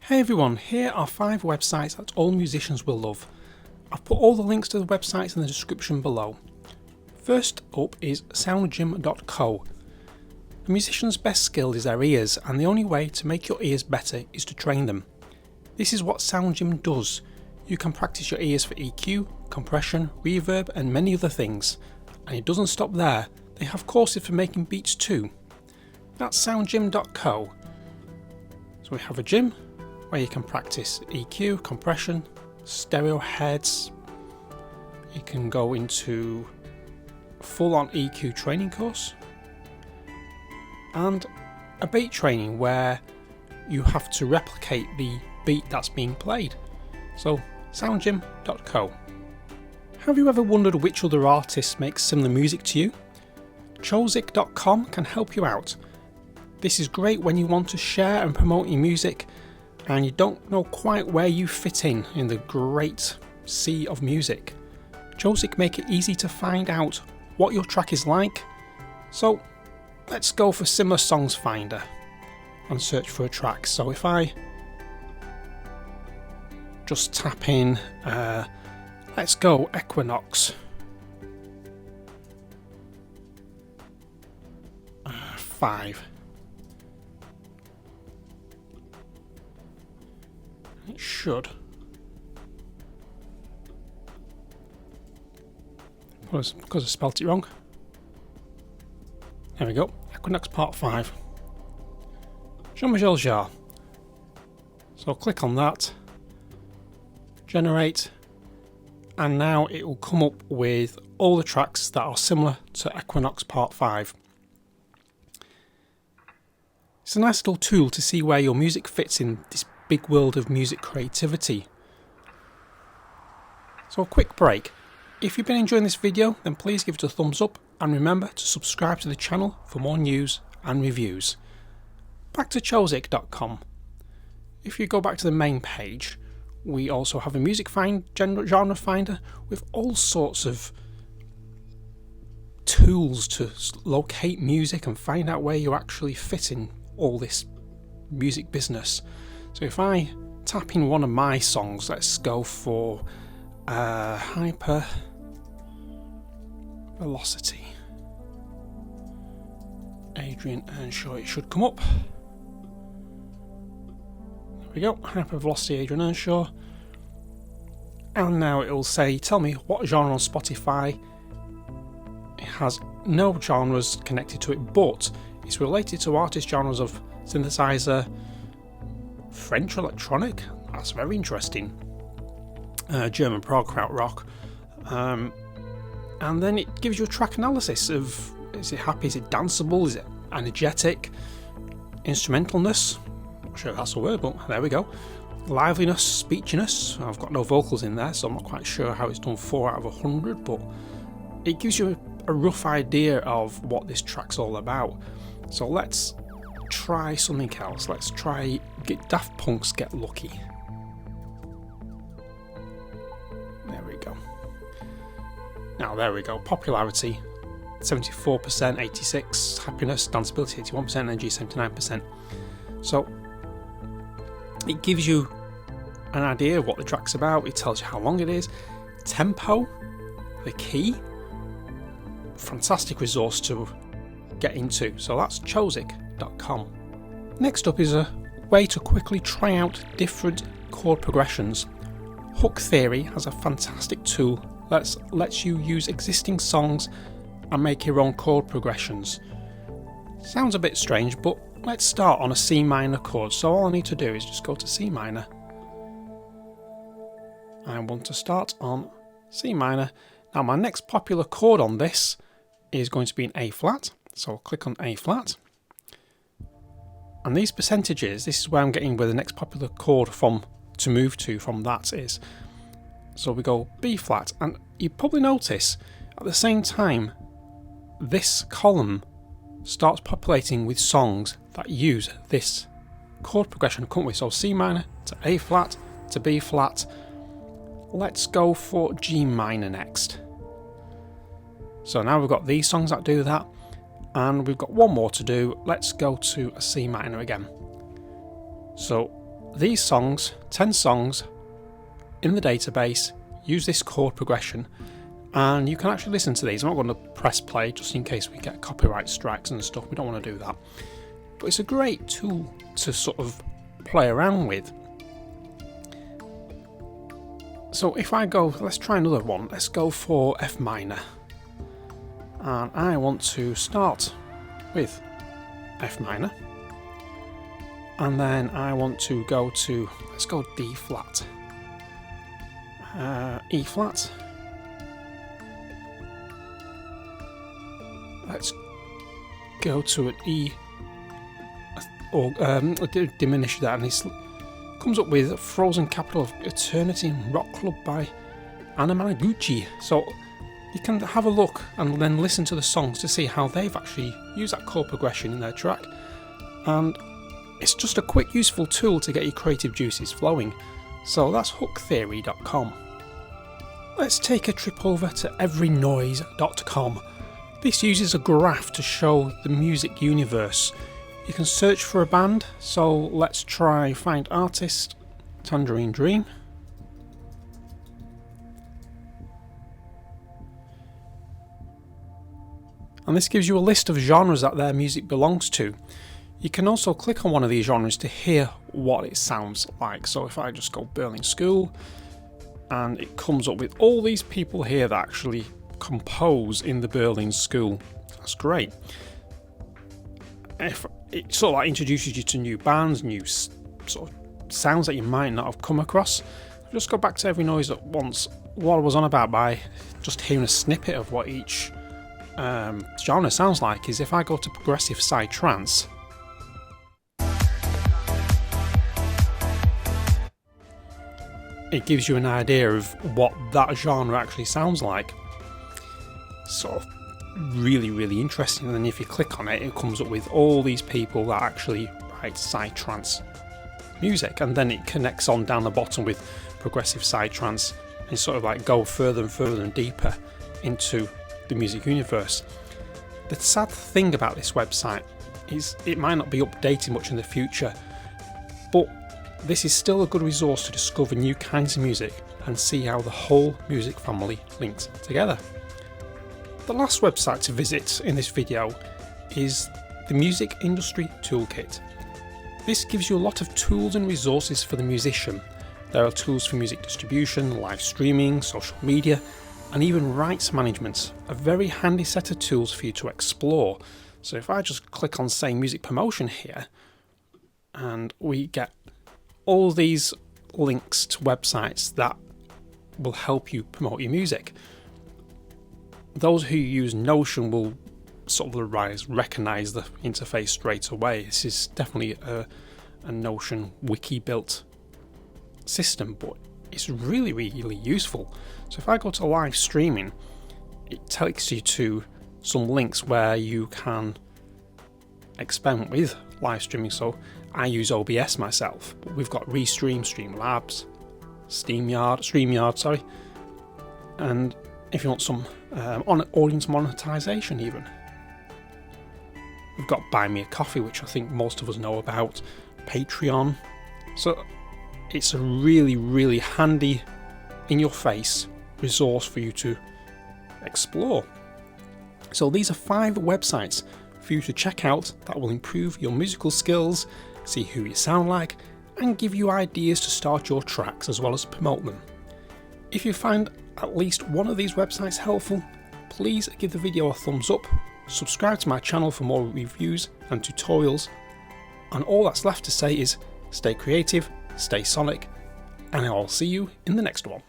Hey everyone, here are 5 websites that all musicians will love. I've put all the links to the websites in the description below. First up is soundgym.co. A musician's best skill is their ears, and the only way to make your ears better is to train them. This is what SoundGym does. You can practice your ears for EQ, compression, reverb and many other things. And it doesn't stop there, they have courses for making beats too. That's soundgym.co. So we have a gym where you can practice EQ, compression, stereo heads. You can go into full-on EQ training course and a beat training where you have to replicate the beat that's being played. So soundgym.co. Have you ever wondered which other artists make similar music to you? Chosic.com can help you out. This is great when you want to share and promote your music and you don't know quite where you fit in the great sea of music. Chosic make it easy to find out what your track is like. So let's go for Similar Songs Finder and search for a track. So if I just tap in, let's go Equinox. 5. It should. Because I spelt it wrong. There we go. Equinox Part 5. Jean-Michel Jarre. So click on that. Generate. And now it will come up with all the tracks that are similar to Equinox Part 5. It's a nice little tool to see where your music fits in this big world of music creativity. So a quick break. If you've been enjoying this video, then please give it a thumbs up and remember to subscribe to the channel for more news and reviews. Back to Chosic.com. If you go back to the main page, we also have a music genre finder with all sorts of tools to locate music and find out where you actually fit in all this music business. So if I tap in one of my songs, let's go for Hyper Velocity. Adrian Earnshaw, it should come up. There we go, Hyper Velocity, Adrian Earnshaw. And now it will say, tell me what genre on Spotify. It has no genres connected to it, but it's related to artist genres of synthesizer, French electronic, that's very interesting, German prog rock, and then it gives you a track analysis of, is it happy, is it danceable, is it energetic, instrumentalness, I'm not sure if that's a word, but there we go, liveliness, speechiness. I've got no vocals in there, so I'm not quite sure how it's done 4 out of 100, but it gives you a rough idea of what this track's all about. So let's try something else. Let's try Daft Punk's Get Lucky. There we go. Now there we go. Popularity 74%, 86, happiness, danceability 81%, energy 79%. So it gives you an idea of what the track's about. It tells you how long it is, tempo, the key. Fantastic resource to get into. So that's Chosic.com. Next up is a way to quickly try out different chord progressions. Hook Theory has a fantastic tool that lets you use existing songs and make your own chord progressions. Sounds a bit strange, but let's start on a C minor chord. So all I need to do is just go to C minor. I want to start on C minor. Now my next popular chord on this is going to be an A flat. So I'll click on A flat. And these percentages, this is where I'm getting where the next popular chord to move to from that is. So we go B flat, and you probably notice at the same time this column starts populating with songs that use this chord progression, can't we? So C minor to A flat to B flat. Let's go for G minor next. So now we've got these songs that do that, and we've got one more to do. Let's go to a C minor again. So these songs, 10 songs in the database, use this chord progression, and you can actually listen to these. I'm not going to press play just in case we get copyright strikes and stuff. We don't want to do that. But it's a great tool to sort of play around with. So if I go, let's try another one. Let's go for F minor. And I want to start with F minor. And then I want to go to, let's go D flat. E flat. Let's go to an E, or diminish that, and it comes up with Frozen Capital of Eternity and Rock Club by Anna Managuchi. So you can have a look and then listen to the songs to see how they've actually used that chord progression in their track. And it's just a quick, useful tool to get your creative juices flowing. So that's hooktheory.com. Let's take a trip over to everynoise.com. This uses a graph to show the music universe. You can search for a band, so let's try find artist, Tangerine Dream. And this gives you a list of genres that their music belongs to. You can also click on one of these genres to hear what it sounds like. So if I just go Berlin School, and it comes up with all these people here that actually compose in the Berlin School. That's great. If it sort of like introduces you to new bands, new sort of sounds that you might not have come across. I'll just go back to Every Noise at once. What I was on about by just hearing a snippet of what each genre sounds like is if I go to progressive side trance. It gives you an idea of what that genre actually sounds like. Sort of really, really interesting. And then if you click on it, it comes up with all these people that actually write side trance music, and then it connects on down the bottom with progressive side trance and sort of like go further and further and deeper into the music universe. The sad thing about this website is it might not be updated much in the future, but this is still a good resource to discover new kinds of music and see how the whole music family links together. The last website to visit in this video is the Music Industry Toolkit. This gives you a lot of tools and resources for the musician. There are tools for music distribution, live streaming, social media, and even rights management. A very handy set of tools for you to explore. So if I just click on, say, music promotion here, and we get all these links to websites that will help you promote your music. Those who use Notion will sort of recognise the interface straight away. This is definitely a Notion wiki built system, but it's really, really useful. So if I go to live streaming, it takes you to some links where you can experiment with live streaming. So I use OBS myself, but we've got Restream, Streamlabs, StreamYard, and if you want some audience monetization even. We've got Buy Me a Coffee, which I think most of us know about, Patreon. So it's a really, really handy, in-your-face resource for you to explore. So these are 5 websites for you to check out that will improve your musical skills, see who you sound like, and give you ideas to start your tracks as well as promote them. If you find at least one of these websites helpful, please give the video a thumbs up, subscribe to my channel for more reviews and tutorials, and all that's left to say is stay creative, stay sonic, and I'll see you in the next one.